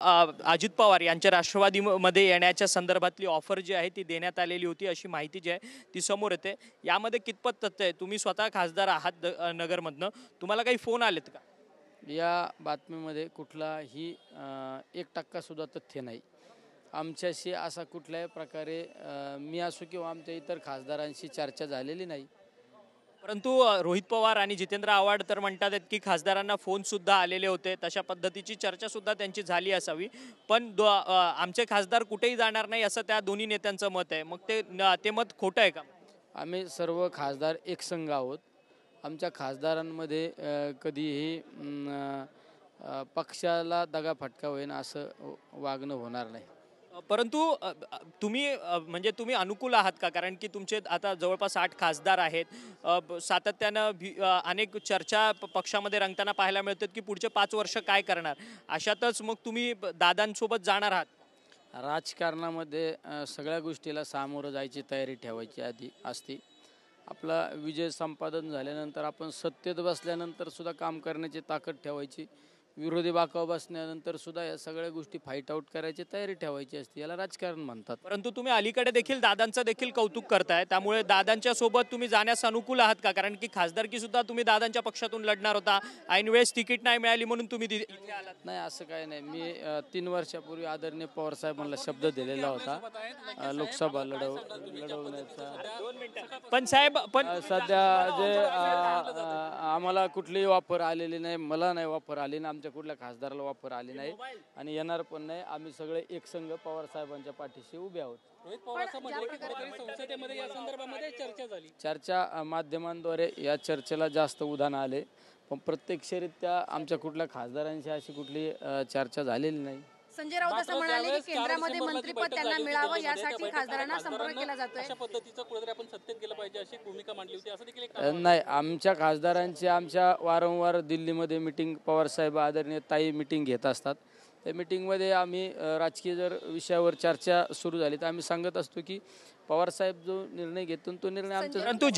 अजित पवार यांच्या राष्ट्रवादीमध्ये येण्याच्या संदर्भातली ऑफर जी आहे ती देण्यात आलेली होती अशी माहिती जी आहे ती समोर येते। यामध्ये कितपत तथ्य आहे? तुम्ही स्वतः खासदार आहात नगरमधनं, तुम्हाला काही फोन आलेत का? या बातमीमध्ये कुठलाही 1% सुद्धा तथ्य नाही। आमच्याशी असा कुठल्याही प्रकारे मी असो किंवा आमच्या इतर खासदारांशी चर्चा झालेली नाही। परंतु रोहित पवार आणि जितेंद्र आव्हाड तर म्हणतात की खासदारांना फोन सुद्धा आलेले होते, तशा पद्धतीची चर्चा सुद्धा त्यांची झाली असावी, पण आमचे खासदार कुठेही जाणार नाही असं त्या दोन्ही नेत्यांचं मत आहे। मग ते मत खोटं आहे का? आम्ही सर्व खासदार एकसंघ आहोत। आमच्या खासदारांमध्ये कधीही पक्षाला दगाफटका होईल असं वागणं होणार नाही। परंतु तुम्ही अनुकूल आहात का? कारण की तुमचे आता जवळपास 8 खासदार आहेत, सातत्यानं अनेक चर्चा पक्षामध्ये रंगताना पाहायला मिळतात की पुढचे 5 वर्ष काय करणार, अशातच मग तुम्ही दादांसोबत जाणार आहात? राजकारणामध्ये सगळ्या गोष्टीला सामोरं जायची तयारी ठेवायची आधी असते। आपला विजय संपादन झाल्यानंतर आपण सत्तेत बसल्यानंतर सुद्धा काम करण्याची ताकद ठेवायची, विरोधी बाकावर बसल्यानंतर सुद्धा या सगळ्या गोष्टी फाईट आउट करायची तयारी ठेवायची असते, याला राजकारण म्हणतात। परंतु तुम्ही अलीकडे देखील दादांचं देखील कौतुक करताय, त्यामुळे दादांच्या सोबत तुम्ही जाण्यास अनुकूल आहात का? कारण की खासदारकी सुद्धा तुम्ही दादांच्या पक्षातून लढणार होता, ऐन वेळेस तिकीट नाही मिळाली म्हणून तुम्ही इथे आलात। नाही, असं काही नाही। मी 3 वर्षापूर्वी आदरणीय पवार साहेबांना शब्द दिलेला होता लोकसभा लढवण्याचा। पण साहेब, सध्या जे आम्हाला कुठलीही ऑफर आलेली नाही, मला नाही ऑफर आली ना, आमच्या कुठल्या खासदाराला ऑफर आली नाही आणि येणार पण नाही। आम्ही सगळे एकसंघ पवार साहेबांच्या पाठीशी उभे आहोत। रोहित पवार संसदेमध्ये या संदर्भामध्ये चर्चा झाली, चर्चा माध्यमांद्वारे या चर्चेला जास्त उधाण आले, पण प्रत्यक्षरित्या आमच्या कुठल्या खासदारांशी अशी कुठली चर्चा झालेली नाही। संजय राऊत असं म्हणाले की केंद्रामध्ये मंत्रिपद त्यांना मिळावं यासाठी खासदारांना संपर्क केला जातोय। अशा पद्धतीचं कुठेतरी आपण सत्तेत गेलं पाहिजे अशी भूमिका मांडली होती, असं देखील नाही। आमच्या खासदारांची आमच्या वारंवार दिल्लीमध्ये मीटिंग, पवार साहेब आदरणीय ताई मीटिंग घेत असतात। त्या मीटिंगमध्ये आम्ही राजकीय जर विषयावर चर्चा सुरू झाली तर आम्ही सांगत असतो की पवार साहेब जो निर्णय घेतो तो निर्णय आमचा। परंतु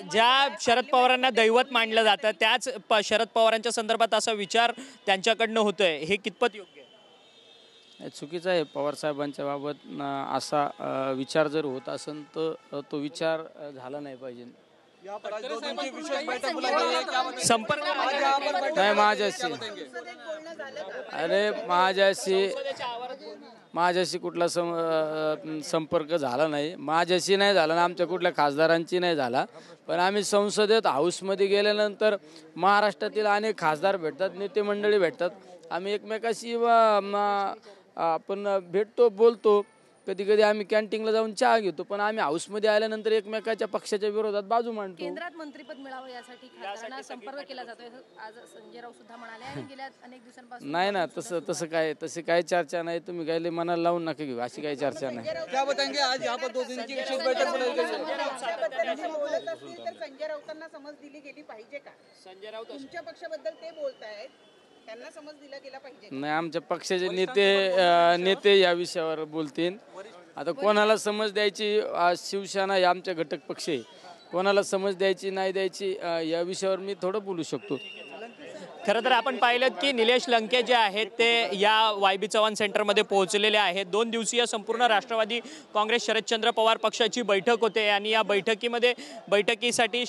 ज्या शरद पवारांना दैवत मानलं जातं त्याच शरद पवारांच्या संदर्भात असा विचार त्यांच्याकडनं होतोय, हे कितपत योग्य आहे? चुकीचं आहे। पवार साहेबांच्या बाबत असा विचार जर होत असेल तर तो विचार झाला नाही पाहिजे। संपर्क नाही माझ्याशी, अरे माझ्याशी कुठला संपर्क झाला नाही, माझ्याशी नाही झाला ना, आमच्या कुठल्या खासदारांची नाही झाला। पण आम्ही संसदेत हाऊसमध्ये गेल्यानंतर महाराष्ट्रातील अनेक खासदार भेटतात, नेते मंडळी भेटतात, आम्ही एकमेकाशी आपण भेटतो, बोलतो, कधी कधी आम्ही कॅन्टीनला जाऊन चहा घेतो, पण आम्ही हाऊसमध्ये आल्यानंतर एकमेकाच्या पक्षाच्या विरोधात बाजू मांडतो। केंद्रात मंत्रिपद मिळावं यासाठी खासदारांना संपर्क केला जातोय, आज संजय राऊत सुद्धा म्हणाले आणि गेल्या अनेक दिवसांपासून। नाही ना, तशी काही चर्चा नाही। तुम्ही काही मनाला लावून नका घेऊ, अशी काही चर्चा नाही। संजय राऊतांना समज दिली गेली पाहिजे का? संजय राऊत तुमच्या पक्षाबद्दल ते बोलतायत, त्यांना समज दिला गेला पाहिजे? नाही, आमच्या पक्षाचे नेते या विषयावर बोलतील। आता कोणाला समज द्यायची, शिवसेना हे आमच्या घटक पक्ष आहे, कोणाला समज द्यायची नाही द्यायची या विषयावर मी थोडं बोलू शकतो। खरं तर आपण पाहिलं की निलेश लंके जे आहेत ते या YB चव्हाण सेंटरमध्ये पोहोचलेले आहेत। 2 दिवसीय संपूर्ण राष्ट्रवादी काँग्रेस शरदचंद्र पवार पक्षाची बैठक होते आणि या बैठकीसाठी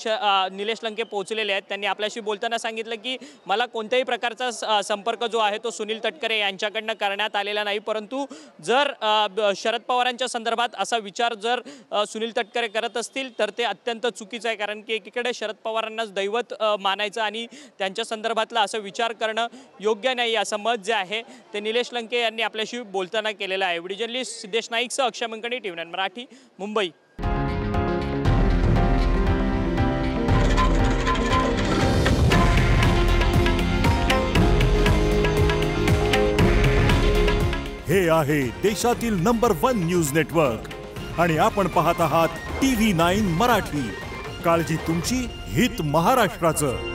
निलेश लंके पोहोचलेले आहेत। त्यांनी आपल्याशी बोलताना सांगितलं की मला कोणत्याही प्रकारचा संपर्क जो आहे तो सुनील तटकरे यांच्याकडनं करण्यात आलेला नाही, परंतु जर शरद पवारांच्या संदर्भात असा विचार जर सुनील तटकरे करत असतील तर ते अत्यंत चुकीचं आहे, कारण की एकीकडे शरद पवारांनाच दैवत मानायचं आणि त्यांच्या संदर्भातला असं विचार करणं योग्य नाही, असं मत जे आहे ते निलेश लंके यांनी आपल्याशी बोलताना केलेलं आहे। व्हिडिओ जर्नलिस्ट सिद्धेश नाईकसह अक्षय मंकणी, TV9 मराठी, मुंबई। हे आहे देशातील नंबर 1 न्यूज नेटवर्क आणि आपण पाहत आहात TV9 मराठी। काळजी तुमची, हित महाराष्ट्राचं।